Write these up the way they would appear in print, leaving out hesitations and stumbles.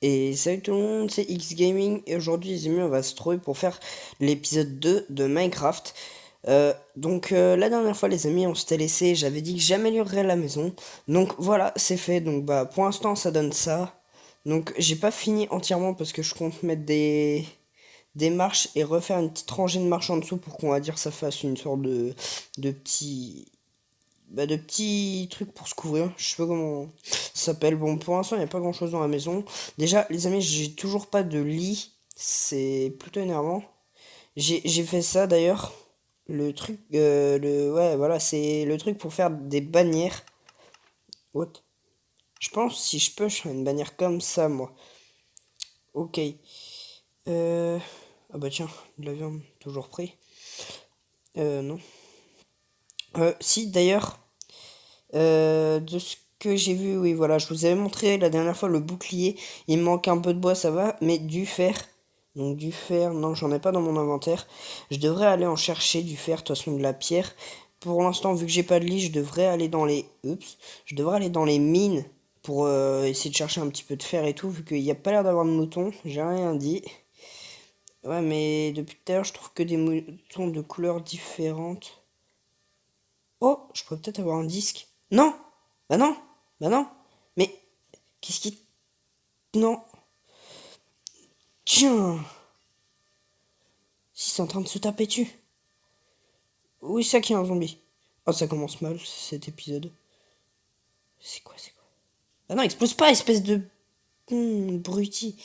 Et salut tout le monde, c'est X Gaming et aujourd'hui les amis on va se trouver pour faire l'épisode 2 de Minecraft. La dernière fois les amis on s'était laissé, j'avais dit que j'améliorerais la maison. Donc voilà, c'est fait, donc bah pour l'instant ça donne ça. Donc j'ai pas fini entièrement parce que je compte mettre des marches et refaire une petite rangée de marches en dessous pour qu'on va dire ça fasse une sorte de petit de petits trucs pour se couvrir. Je sais pas comment ça s'appelle. Bon, pour l'instant, il n'y a pas grand chose dans la maison. Déjà, les amis, j'ai toujours pas de lit. C'est plutôt énervant. J'ai fait ça d'ailleurs. Le truc, ouais, voilà, c'est le truc pour faire des bannières. What? Je pense si je peux, je ferai une bannière comme ça, moi. Ok. Euh... Ah bah tiens, de la viande, toujours pris. Non. Si, d'ailleurs, de ce que j'ai vu, oui, voilà, je vous avais montré la dernière fois le bouclier. Il me manque un peu de bois, ça va, mais du fer. Donc du fer, non, j'en ai pas dans mon inventaire. Je devrais aller en chercher du fer, de toute façon de la pierre. Pour l'instant, vu que j'ai pas de lit, je devrais aller dans les... Oups. Je devrais aller dans les mines pour essayer de chercher un petit peu de fer et tout, vu qu'il n'y a pas l'air d'avoir de moutons. J'ai rien dit. Ouais, mais depuis tout à l'heure, je trouve que des moutons de couleurs différentes. Oh, je pourrais peut-être avoir un disque. Non! Bah non! Bah non! Mais qu'est-ce qui... Non! Tiens! Si c'est en train de se taper dessus. Oui, ça qui est un zombie. Oh, ça commence mal, cet épisode. C'est quoi, c'est quoi? Ah non, explose pas, espèce de... bruti.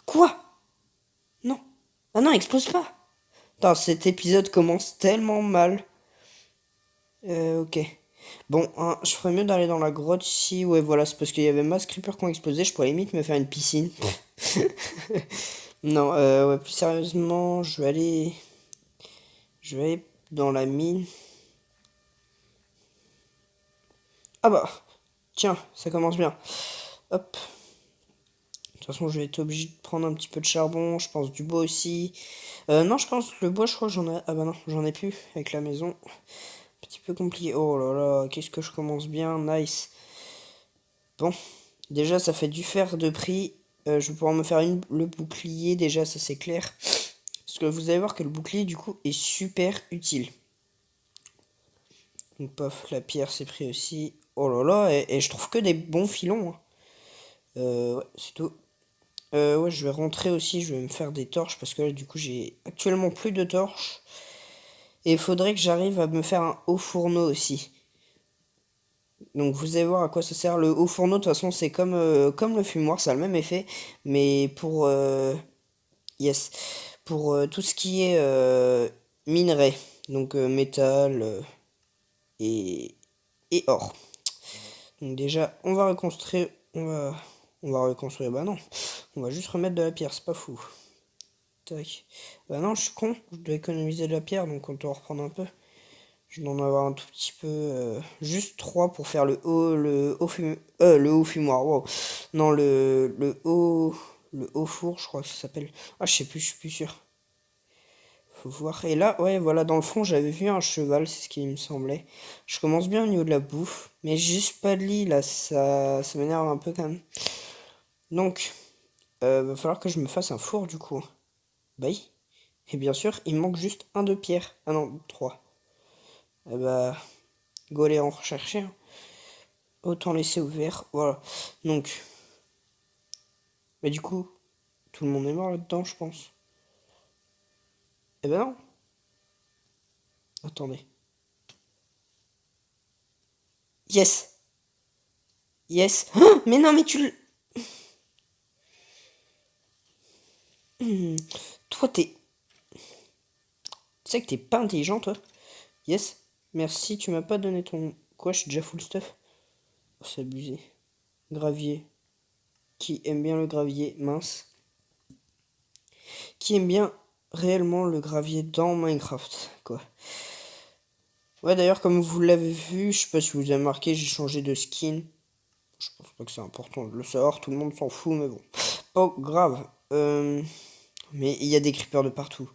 Quoi? Non. Ah non, explose pas. Attends, cet épisode commence tellement mal. Ok. Bon, hein, je ferais mieux d'aller dans la grotte ici. Ouais, voilà, c'est parce qu'il y avait masse creeper qui ont explosé. Je pourrais limite me faire une piscine. Non, ouais, plus sérieusement, je vais aller dans la mine. Ah bah, tiens, ça commence bien. Hop. De toute façon, je vais être obligé de prendre un petit peu de charbon. Je pense du bois aussi. Non, je pense que le bois, je crois que j'en ai. Ah bah non, j'en ai plus avec la maison. Petit peu compliqué. Oh là là, qu'est-ce que je commence bien. Nice. Bon, déjà, ça fait du fer de prix. Je vais pouvoir me faire le bouclier. Déjà, ça c'est clair. Parce que vous allez voir que le bouclier, du coup, est super utile. Donc, pof, la pierre, c'est pris aussi. Oh là là, et je trouve que des bons filons, hein. Ouais, c'est tout. Ouais, je vais rentrer aussi, je vais me faire des torches parce que là, du coup, j'ai actuellement plus de torches. Et il faudrait que j'arrive à me faire un haut fourneau aussi. Donc vous allez voir à quoi ça sert. Le haut fourneau, de toute façon, c'est comme le fumoir, ça a le même effet. Mais pour, yes, pour tout ce qui est minerai. Donc métal et, et or. Donc déjà, on va reconstruire. On va reconstruire. Bah non, on va juste remettre de la pierre, c'est pas fou. Tac. Bah non, je suis con, je dois économiser de la pierre, donc on doit reprendre un peu. Je dois en avoir un tout petit peu. Juste 3 pour faire le haut fumoir. Wow. Non, le haut four, je crois que ça s'appelle. Ah, je sais plus, je suis plus sûr. Faut voir. Et là, ouais, voilà, dans le fond, j'avais vu un cheval, c'est ce qui me semblait. Je commence bien au niveau de la bouffe, mais juste pas de lit, là, ça m'énerve un peu quand même. Donc, va falloir que je me fasse un four du coup. Bah oui. Et bien sûr, il me manque juste un de pierre. Ah non, trois. Eh bah, go aller en rechercher, hein. Autant laisser ouvert. Voilà. Donc, mais du coup, tout le monde est mort là-dedans, je pense. Eh ben non. Attendez. Yes. Yes. Oh, mais non, mais toi, tu sais que t'es pas intelligent, toi. Yes. Merci, tu m'as pas donné ton... Quoi, je suis déjà full stuff. Oh, c'est abusé. Gravier. Qui aime bien le gravier? Mince. Qui aime bien réellement le gravier dans Minecraft, quoi. Ouais, d'ailleurs, comme vous l'avez vu, je sais pas si vous avez marqué, j'ai changé de skin. Je pense pas que c'est important de le savoir, tout le monde s'en fout, mais bon. Pas grave. Mais il y a des creepers de partout.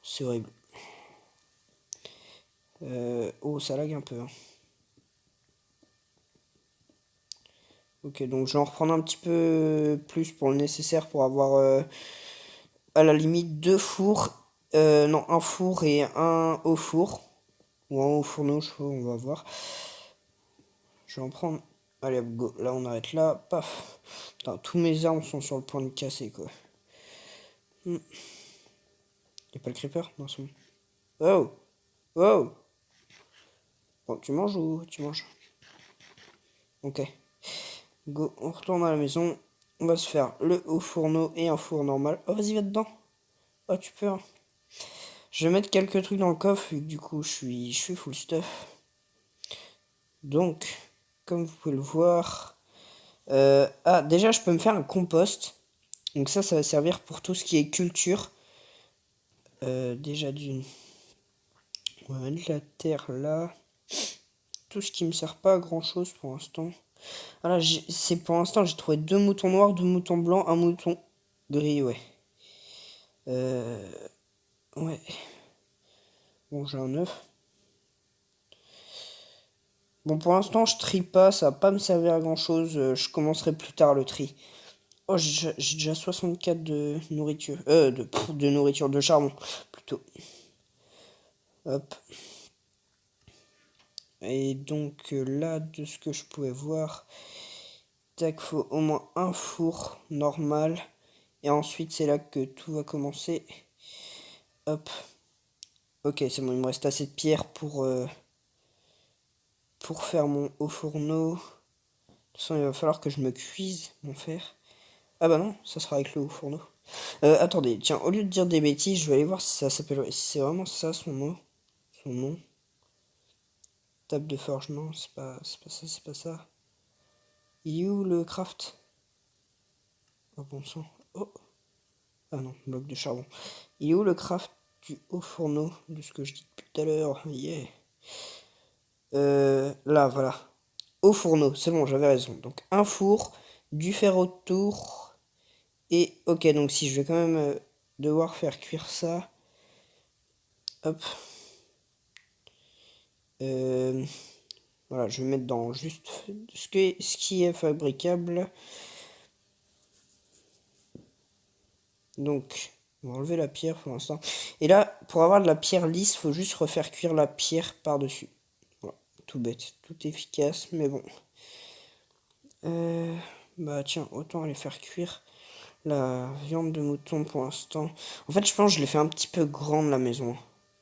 C'est horrible. Oh, ça lag un peu, hein. Ok, donc je vais en reprendre un petit peu plus pour le nécessaire pour avoir à la limite deux fours. Non, un four et un haut four. Ou un haut fourneau, je sais pas, on va voir. Je vais en prendre. Allez, hop, go. Là, on arrête là. Paf. Putain, tous mes armes sont sur le point de casser, quoi. Y'a pas le creeper? Non, c'est bon. Oh! Oh! Bon, tu manges ou tu manges? Ok. Go, on retourne à la maison. On va se faire le haut fourneau et un four normal. Oh, vas-y, va dedans. Oh, tu peux, hein. Je vais mettre quelques trucs dans le coffre, vu que du coup, je suis full stuff. Donc, comme vous pouvez le voir... ah, déjà, je peux me faire un compost. Donc ça va servir pour tout ce qui est culture. Déjà d'une... On va mettre la terre là. Tout ce qui me sert pas à grand chose pour l'instant. Voilà, c'est pour l'instant, j'ai trouvé deux moutons noirs, deux moutons blancs, un mouton gris, ouais. Euh, ouais. Bon, j'ai un œuf. Bon, pour l'instant, je trie pas, ça va pas me servir à grand chose. Je commencerai plus tard le tri. Oh, j'ai déjà 64 de nourriture. De nourriture, de charbon, plutôt. Hop. Et donc là, de ce que je pouvais voir, tac, faut au moins un four normal. Et ensuite, c'est là que tout va commencer. Hop. Ok, c'est bon, il me reste assez de pierres pour faire mon haut fourneau. De toute façon, il va falloir que je me cuise mon fer. Ah bah non, ça sera avec le haut fourneau. Attendez, tiens, au lieu de dire des bêtises, je vais aller voir si ça s'appelle... Si c'est vraiment ça son mot. Son nom. Table de forge, non, c'est pas ça, c'est pas ça. Il est où le craft? Oh bon sang. Oh. Ah non, bloc de charbon. Il est où le craft du haut fourneau? De ce que je dis depuis tout à l'heure. Yeah. Là, voilà. Au fourneau, c'est bon, j'avais raison. Donc un four, du fer autour. Et ok, donc si je vais quand même devoir faire cuire ça. Hop. Voilà, je vais mettre dans juste ce qui est fabricable. Donc, on va enlever la pierre pour l'instant. Et là, pour avoir de la pierre lisse, faut juste refaire cuire la pierre par-dessus. Voilà, tout bête, tout efficace, mais bon. Bah tiens, autant aller faire cuire la viande de mouton pour l'instant. En fait, je pense que je l'ai fait un petit peu grande la maison.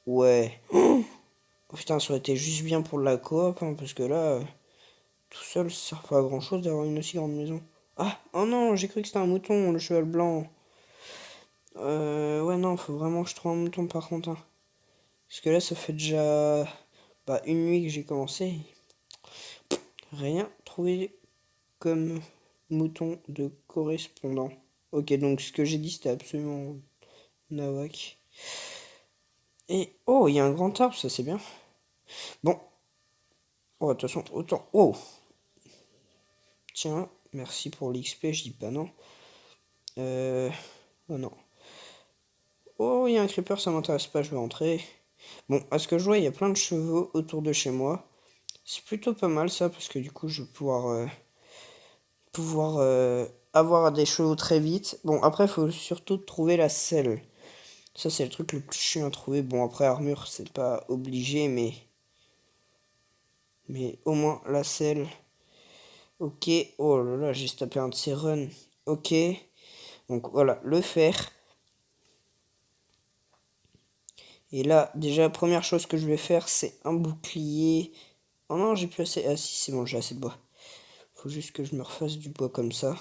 Ouais. Oh putain, ça aurait été juste bien pour la coop, hein, parce que là, tout seul, ça sert pas à grand chose d'avoir une aussi grande maison. Ah, oh non, j'ai cru que c'était un mouton, le cheval blanc. Ouais, non, faut vraiment que je trouve un mouton par contre, hein. Parce que là, ça fait déjà une nuit que j'ai commencé. Rien trouvé comme mouton de correspondant. Ok, donc ce que j'ai dit, c'était absolument nawak. Et oh, il y a un grand arbre, ça c'est bien. Bon. Oh, de toute façon, autant. Oh, tiens, merci pour l'XP, je dis pas non. Oh non. Oh, il y a un creeper, ça m'intéresse pas, je vais rentrer. Bon, à ce que je vois, il y a plein de chevaux autour de chez moi. C'est plutôt pas mal ça, parce que du coup, je vais pouvoir avoir des chevaux très vite. Bon, après, il faut surtout trouver la selle. Ça, c'est le truc le plus chiant à trouver. Bon, après, armure, c'est pas obligé, mais au moins la selle. Ok. Oh là là, j'ai tapé un de ces runs. Ok. Donc voilà, le fer. Et là, déjà, la première chose que je vais faire, c'est un bouclier. Oh non, j'ai plus assez. Ah si, c'est bon, j'ai assez de bois. Faut juste que je me refasse du bois comme ça.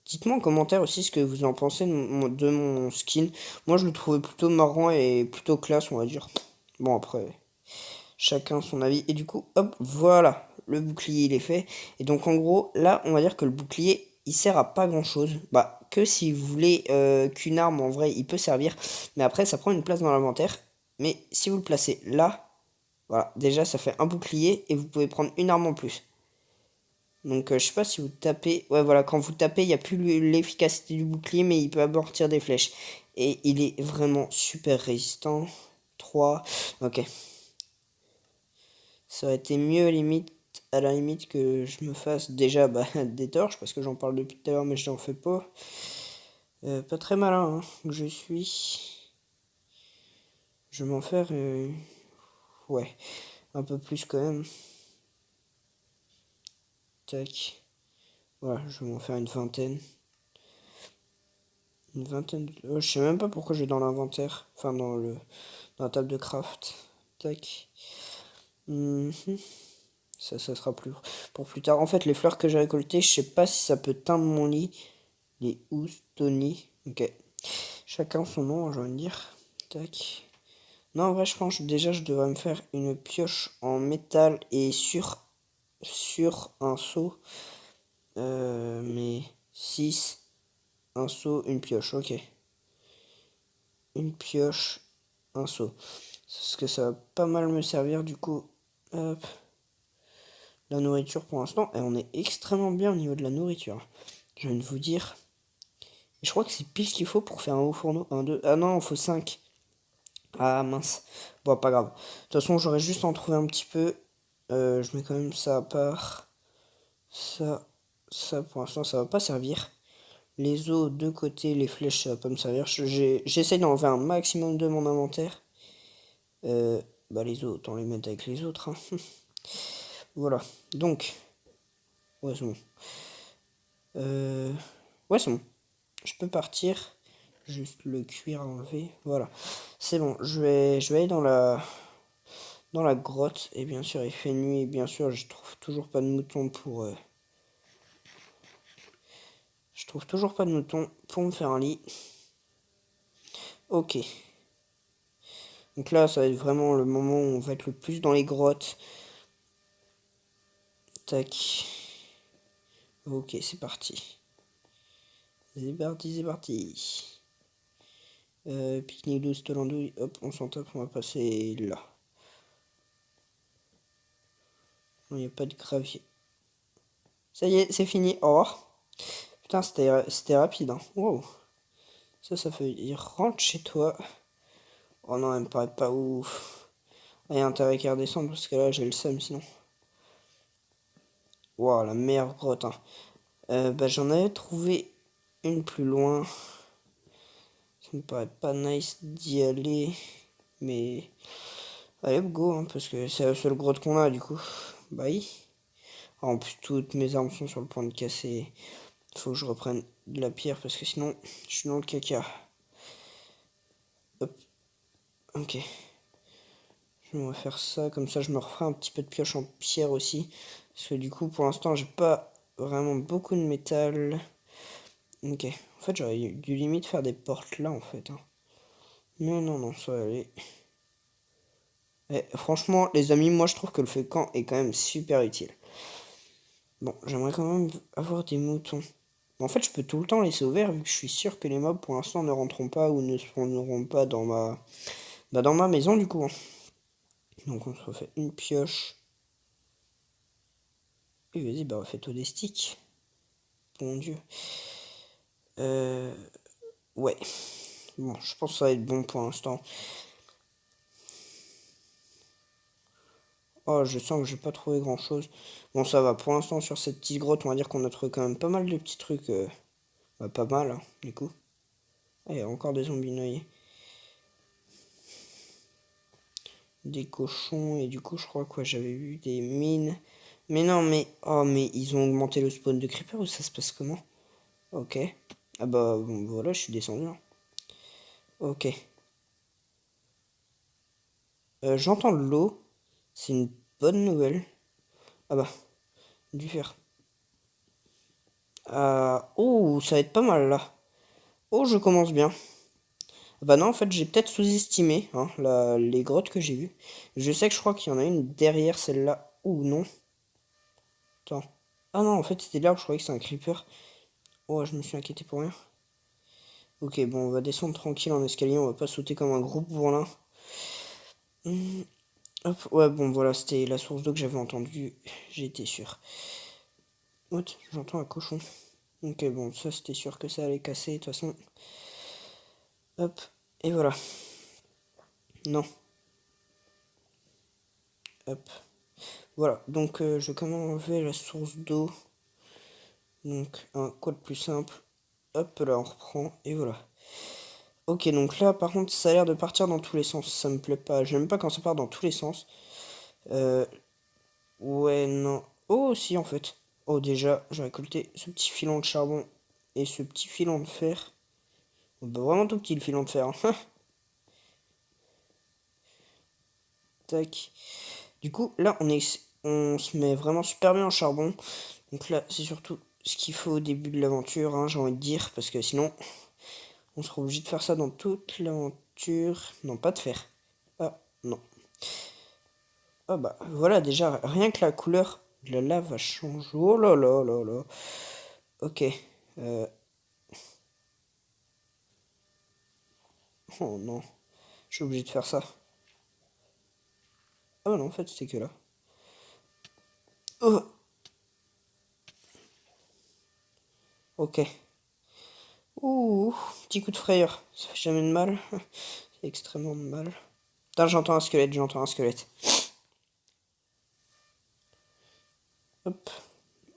Dites-moi en commentaire aussi ce que vous en pensez de mon skin. Moi, je le trouvais plutôt marrant et plutôt classe, on va dire. Bon, après, chacun son avis. Et du coup, hop, voilà, le bouclier, il est fait. Et donc, en gros, là, on va dire que le bouclier, il sert à pas grand-chose. Bah, que si vous voulez qu'une arme, en vrai, il peut servir. Mais après, ça prend une place dans l'inventaire. Mais si vous le placez là, voilà, déjà, ça fait un bouclier et vous pouvez prendre une arme en plus. Donc je sais pas si vous tapez... Ouais voilà, quand vous tapez, il n'y a plus l'efficacité du bouclier, mais il peut amortir des flèches. Et il est vraiment super résistant. 3. Ok. Ça aurait été mieux limite à la limite que je me fasse déjà des torches, parce que j'en parle depuis tout à l'heure, mais je n'en fais pas. Pas très malin, hein, que je suis. Je vais m'en faire, ouais, un peu plus quand même. Tac. Voilà, je vais m'en faire une vingtaine. Une vingtaine de... oh, je sais même pas pourquoi j'ai dans l'inventaire. Enfin, dans la table de craft. Tac. Mhm. Ça sera plus pour plus tard. En fait, les fleurs que j'ai récoltées, je sais pas si ça peut teindre mon lit. Les Houstoni. Ok. Chacun son nom, j'ai envie de dire. Tac. Non, en vrai, je pense que déjà, je devrais me faire une pioche en métal et sur un seau. Mais 6 un seau, une pioche. Ok. Une pioche, un seau. Parce que ça va pas mal me servir du coup. Hop. La nourriture pour l'instant, et on est extrêmement bien au niveau de la nourriture. Je viens de vous dire. Et je crois que c'est pile ce qu'il faut pour faire un haut fourneau. Un, deux. Ah non, il faut 5. Ah mince. Bon, pas grave. De toute façon, j'aurais juste à en trouver un petit peu. Je mets quand même ça à part. Ça pour l'instant, ça va pas servir. Les os de côté, les flèches, ça va pas me servir. J'essaye d'enlever un maximum de mon inventaire. Les os, autant les mettre avec les autres. Hein. Voilà. Donc. Ouais, c'est bon. Ouais, c'est bon. Je peux partir. Juste le cuir enlevé. Voilà. C'est bon. Je vais aller dans la grotte. Et bien sûr, il fait nuit. Et bien sûr, je trouve toujours pas de mouton pour. Je trouve toujours pas de mouton pour me faire un lit. Ok. Donc là, ça va être vraiment le moment où on va être le plus dans les grottes. Tac. Ok, c'est parti. C'est parti, c'est parti. Pique-nique douce, landouille. Hop, on s'en tape, on va passer là. Il n'y a pas de gravier. Ça y est, c'est fini. Oh. Putain, c'était rapide. Hein. Wow. Ça fait dire rentre chez toi. Oh non, elle me paraît pas ouf. Il y a intérêt qu'à redescendre parce que là, j'ai le seum sinon. Wow, la meilleure grotte. Hein. J'en avais trouvé une plus loin. Ça me paraît pas nice d'y aller. Mais allez, go, hein, parce que c'est la seule grotte qu'on a du coup. Bye. En plus, toutes mes armes sont sur le point de casser. Faut que je reprenne de la pierre parce que sinon, je suis dans le caca. Hop. Ok. Je vais faire ça. Comme ça, je me referai un petit peu de pioche en pierre aussi. Parce que du coup, pour l'instant, j'ai pas vraiment beaucoup de métal. Ok. En fait, j'aurais dû limite faire des portes là, en fait. Hein. Mais non, ça va aller. Franchement, les amis, moi, je trouve que le feu de camp est quand même super utile. Bon, j'aimerais quand même avoir des moutons. En fait, je peux tout le temps laisser ouvert vu que je suis sûr que les mobs pour l'instant ne rentreront pas ou ne spawneront pas dans ma maison du coup. Hein. Donc on se refait une pioche. Et vas-y, refais-toi des sticks. Bon Dieu. Ouais. Bon, je pense que ça va être bon pour l'instant. Oh, je sens que j'ai pas trouvé grand chose. Bon, ça va. Pour l'instant, sur cette petite grotte, on va dire qu'on a trouvé quand même pas mal de petits trucs. Pas mal, hein, du coup. Ah, il y a encore des zombies noyés. Des cochons et du coup je crois que j'avais vu des mines. Mais non mais ils ont augmenté le spawn de creeper ou ça se passe comment? Ok. Ah bon, voilà, je suis descendu. Hein. Ok. J'entends de l'eau. C'est une bonne nouvelle. Ah du fer. Oh, ça va être pas mal là. Oh, je commence bien. Non, en fait, j'ai peut-être sous-estimé hein, les grottes que j'ai vues. Je sais que je crois qu'il y en a une derrière celle-là. Ou non. Attends. Ah non, en fait, c'était là où je croyais que c'était un creeper. Oh, je me suis inquiété pour rien. Ok, bon, on va descendre tranquille en escalier, on va pas sauter comme un gros bourlin. Hop, ouais, bon, voilà, c'était la source d'eau que j'avais entendue, j'étais sûr. What? J'entends un cochon. Ok, bon, ça c'était sûr que ça allait casser, de toute façon. Hop, et voilà. Non. Hop. Voilà, donc je vais quand même enlever la source d'eau. Donc, quoi de plus simple? Hop, là, on reprend, et voilà. Ok, donc là, par contre, ça a l'air de partir dans tous les sens. Ça me plaît pas. J'aime pas quand ça part dans tous les sens. Euh, ouais, non. Oh, si, en fait. Oh, déjà, j'ai récolté ce petit filon de charbon et ce petit filon de fer. Oh, bah, vraiment tout petit, le filon de fer, hein. Tac. Du coup, là, on se met vraiment super bien en charbon. Donc là, c'est surtout ce qu'il faut au début de l'aventure, hein, j'ai envie de dire, parce que sinon, on sera obligé de faire ça dans toute l'aventure. Non, pas de fer. Ah, non. Ah bah, voilà, déjà, rien que la couleur de la lave va changer. Oh là là là là. Ok. Euh... Oh non, je suis obligé de faire ça. Ah bah non, en fait, c'était que là. Oh, ok. Ouh, petit coup de frayeur. Ça fait jamais de mal. C'est extrêmement de mal. Putain, j'entends un squelette, j'entends un squelette. Hop,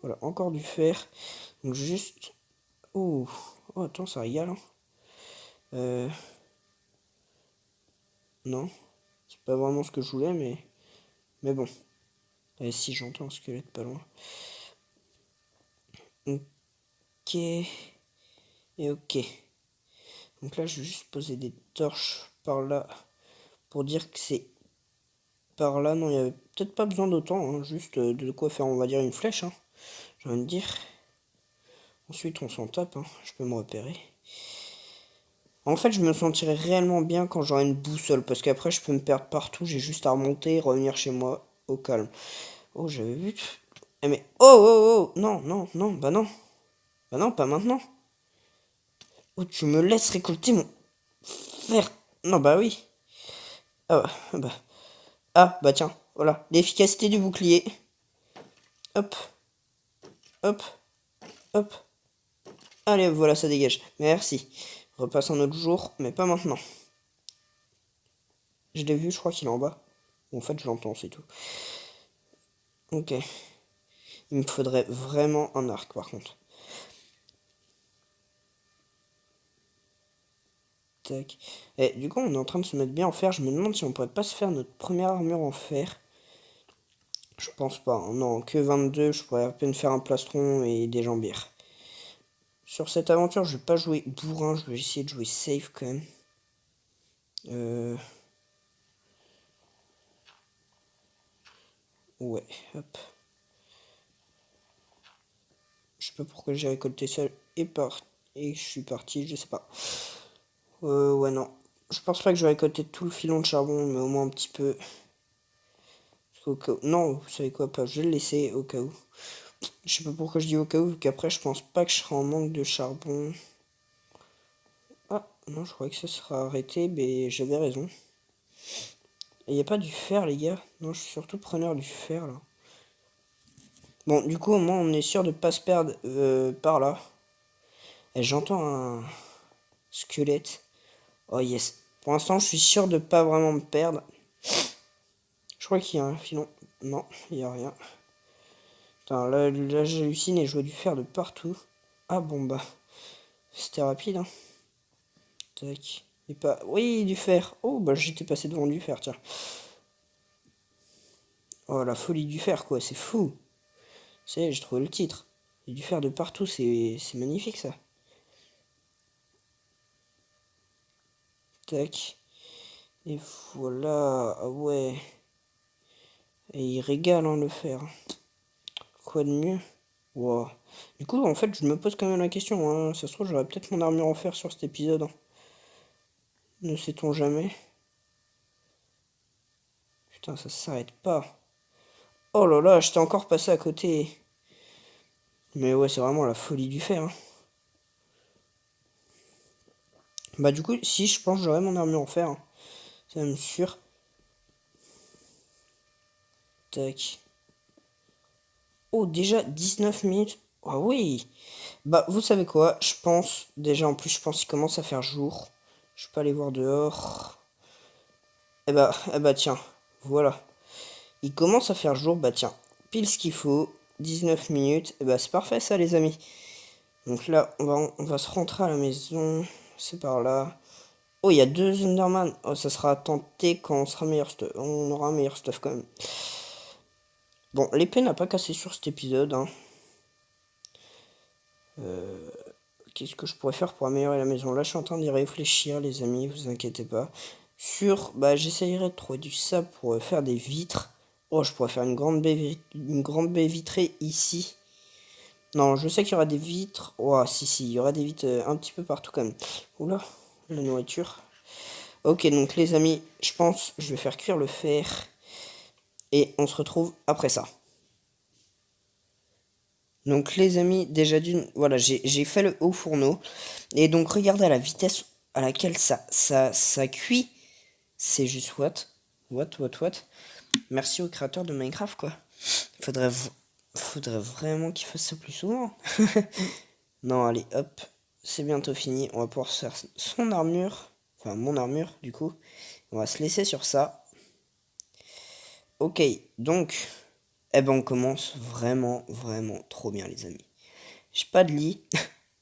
voilà, encore du fer. Donc juste... Ouh, oh attends, ça régale, hein. Euh... Non, c'est pas vraiment ce que je voulais, mais... Mais bon. Et si, j'entends un squelette pas loin. Ok. Et ok. Donc là, je vais juste poser des torches par là pour dire que c'est par là. Non, il n'y avait peut-être pas besoin d'autant, hein, juste de quoi faire, on va dire, une flèche, hein, j'ai envie de dire. Ensuite, on s'en tape, hein, je peux me repérer. En fait, je me sentirais réellement bien quand j'aurai une boussole, parce qu'après, je peux me perdre partout, j'ai juste à remonter et revenir chez moi au calme. Oh, j'avais vu... Eh mais... Oh, oh, oh! Non, non, non, bah non. Bah non, pas maintenant. Oh, tu me laisses récolter mon fer. Non, bah oui. Ah bah... Ah, bah tiens, voilà, l'efficacité du bouclier. Hop, hop, hop. Allez, voilà, ça dégage. Merci. Repasse un autre jour, mais pas maintenant. Je l'ai vu, je crois qu'il est en bas. En fait, je l'entends, c'est tout. Ok. Il me faudrait vraiment un arc, par contre. Tac. Et du coup, on est en train de se mettre bien en fer. Je me demande si on pourrait pas se faire notre première armure en fer. Je pense pas, hein. Non, que 22, je pourrais à peine faire un plastron et des jambières. Sur cette aventure, je vais pas jouer bourrin, je vais essayer de jouer safe quand même. Ouais, hop. Je sais pas pourquoi j'ai récolté ça et je suis parti, je sais pas. Ouais, non. Je pense pas que je vais récolter tout le filon de charbon, mais au moins un petit peu. Au cas où... Non, vous savez quoi, pas. Je vais le laisser au cas où. Je sais pas pourquoi je dis au cas où, vu qu'après, je pense pas que je serai en manque de charbon. Ah, non, je croyais que ça sera arrêté, mais j'avais raison. Il n'y a pas du fer, les gars. Non, je suis surtout preneur du fer, là. Bon, du coup, au moins, on est sûr de pas se perdre par là. Et j'entends un squelette. Oh, yes. Pour l'instant, je suis sûr de pas vraiment me perdre. Je crois qu'il y a un filon. Non, il n'y a rien. Putain, là j'hallucine et je vois du fer de partout. Ah bon bah, c'était rapide, hein. Tac. Et pas... Oui, du fer. Oh bah j'étais passé devant du fer, tiens. Oh la folie du fer quoi, c'est fou. C'est, j'ai trouvé le titre. Et du fer de partout, c'est magnifique ça. Tac. Et voilà. Ah ouais. Et il régale hein, le fer. Quoi de mieux? Wow. Du coup, en fait, je me pose quand même la question, hein. Ça se trouve, j'aurais peut-être mon armure en fer sur cet épisode, hein. Ne sait-on jamais? Putain, ça s'arrête pas. Oh là là, j'étais encore passé à côté. Mais ouais, c'est vraiment la folie du fer, hein. Bah du coup, si, je pense que j'aurai mon armure en fer, hein. C'est même sûr. Tac. Oh, déjà 19 minutes. Ah oui. Bah, vous savez quoi? Je pense, déjà en plus, je pense qu'il commence à faire jour. Je peux aller voir dehors. Eh bah tiens, voilà. Il commence à faire jour, bah tiens, pile ce qu'il faut, 19 minutes, et bah c'est parfait ça les amis. Donc là, on va se rentrer à la maison, c'est par là. Oh, il y a 2 Enderman. Oh, ça sera tenté quand on sera meilleur stuff. On aura un meilleur stuff quand même. Bon, l'épée n'a pas cassé sur cet épisode, hein. Qu'est-ce que je pourrais faire pour améliorer la maison? Là, je suis en train d'y réfléchir, les amis, vous inquiétez pas. Bah, j'essayerai de trouver du sable pour faire des vitres. Oh, je pourrais faire une grande baie vitrée ici. Non, je sais qu'il y aura des vitres. Oh, si, il y aura des vitres un petit peu partout quand même. Oula, la nourriture. Ok, donc les amis, je pense je vais faire cuire le fer. Et on se retrouve après ça. Donc les amis, déjà d'une, voilà, j'ai fait le haut fourneau. Et donc regardez à la vitesse à laquelle ça cuit. C'est juste what. Merci au créateur de Minecraft, quoi. Faudrait, faudrait vraiment qu'il fasse ça plus souvent. Non, allez, hop. C'est bientôt fini. On va pouvoir se faire son armure. Enfin, mon armure, du coup. On va se laisser sur ça. Ok, donc, eh ben on commence vraiment trop bien, les amis. J'ai pas de lit,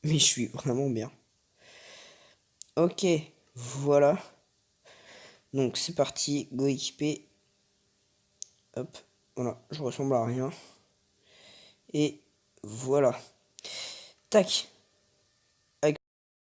mais je suis vraiment bien. Ok, voilà. Donc c'est parti, go équiper. Hop, voilà, je ressemble à rien. Et voilà. Tac.